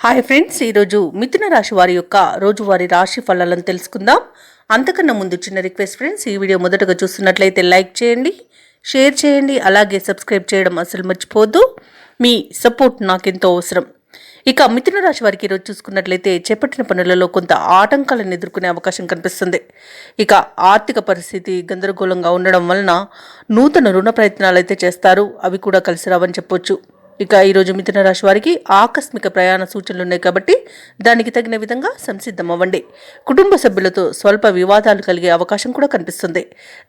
Hi friends, ఈరోజు మిథున రాశి వారి యొక్క రోజువారీ రాశి ఫలాలను తెలుసుకుందాం. అంతకన్నా ముందు చిన్న రిక్వెస్ట్ ఫ్రెండ్స్, ఈ వీడియో మొదటగా చూస్తున్నట్లయితే లైక్ చేయండి, షేర్ చేయండి, అలాగే సబ్స్క్రైబ్ చేయడం అసలు మర్చిపోవద్దు. మీ సపోర్ట్ నాకెంతో అవసరం. ఇక మిథున రాశి వారికి ఈరోజు చూసుకున్నట్లయితే చేపట్టిన పనులలో కొంత ఆటంకాలను ఎదుర్కొనే అవకాశం కనిపిస్తుంది. ఇక ఆర్థిక పరిస్థితి గందరగోళంగా ఉండడం వలన నూతన రుణ ప్రయత్నాలు అయితే చేస్తారు, అవి కూడా కలిసి రావని చెప్పొచ్చు. ఇక ఈరోజు మిథున రాశి వారికి ఆకస్మిక ప్రయాణ సూచనలు ఉన్నాయి కాబట్టి దానికి తగిన విధంగా సంసిద్ధం అవ్వండి. కుటుంబ సభ్యులతో స్వల్ప వివాదాలు కలిగే అవకాశం కూడా కనిపిస్తుంది.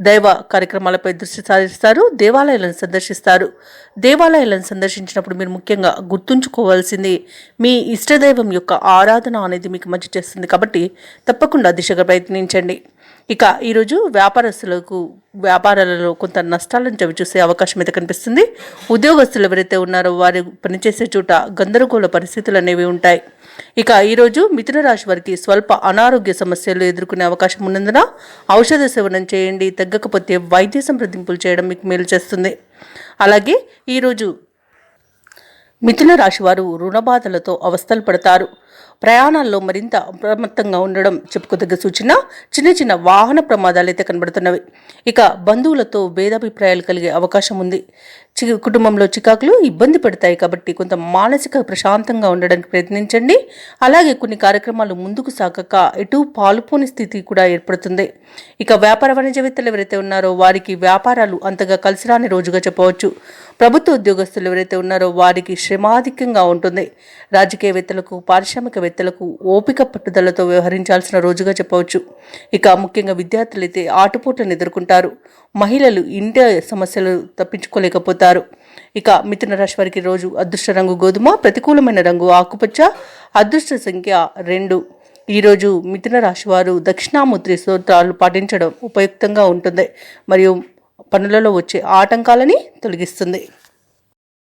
దైవ కార్యక్రమాలపై దృష్టి సారిస్తారు, దేవాలయాలను సందర్శిస్తారు. దేవాలయాలను సందర్శించినప్పుడు మీరు ముఖ్యంగా గుర్తుంచుకోవాల్సింది మీ ఇష్టదైవం యొక్క ఆరాధన అనేది మీకు మంచి చేస్తుంది కాబట్టి తప్పకుండా దిశగా ప్రయత్నించండి. ఇక ఈరోజు వ్యాపారస్తులకు వ్యాపారాలలో కొంత నష్టాలను చవిచూసే అవకాశం అయితే కనిపిస్తుంది. ఉద్యోగస్తులు ఎవరైతే ఉన్నారో వారు పనిచేసే చోట గందరగోళ పరిస్థితులు అనేవి ఉంటాయి. ఇక ఈరోజు మిథున రాశి వారికి స్వల్ప అనారోగ్య సమస్యలు ఎదుర్కొనే అవకాశం ఉన్నందున ఔషధ సేవనం చేయండి. తగ్గకపోతే వైద్య సంప్రదింపులు చేయడం మీకు మేలు చేస్తుంది. అలాగే ఈరోజు మిథున రాశి వారు రుణబాధలతో అవస్థలు పడతారు. ప్రయాణాల్లో మరింత అప్రమత్తంగా ఉండడం చెప్పుకోదగ్గ సూచన. చిన్న చిన్న వాహన ప్రమాదాలు అయితే కనబడుతున్నవి. ఇక బంధువులతో భేదాభిప్రాయాలు కలిగే అవకాశం ఉంది. కుటుంబంలో చికాకులు ఇబ్బంది పెడతాయి కాబట్టి కొంత మానసిక ప్రశాంతంగా ఉండడానికి ప్రయత్నించండి. అలాగే కొన్ని కార్యక్రమాలు ముందుకు సాగక ఎటు పాలుపోని స్థితి కూడా ఏర్పడుతుంది. ఇక వ్యాపార వాణిజ్యవేత్తలు ఎవరైతే ఉన్నారో వారికి వ్యాపారాలు అంతగా కలిసిరాని రోజుగా చెప్పవచ్చు. ప్రభుత్వ ఉద్యోగస్తులు ఎవరైతే ఉన్నారో వారికి శ్రమాధిక్యంగా ఉంటుంది. రాజకీయవేత్తలకు పారిశ్రామికవేత్తలకు ఓపిక పట్టుదలతో వ్యవహరించాల్సిన రోజుగా చెప్పవచ్చు. ఇక ముఖ్యంగా విద్యార్థులైతే ఆటుపోట్లను ఎదుర్కొంటారు. మహిళలు ఇంటి సమస్యలు తప్పించుకోలేకపోతారు. ఇక మిథున రాశి వారికి రోజు అదృష్ట రంగు గోధుమ, ప్రతికూలమైన రంగు ఆకుపచ్చ, అదృష్ట సంఖ్య 2. ఈరోజు మిథున రాశి వారు దక్షిణామూర్తి స్తోత్రాలు పాటించడం ఉపయుక్తంగా ఉంటుంది మరియు పనులలో వచ్చే ఆటంకాలని తొలగిస్తుంది.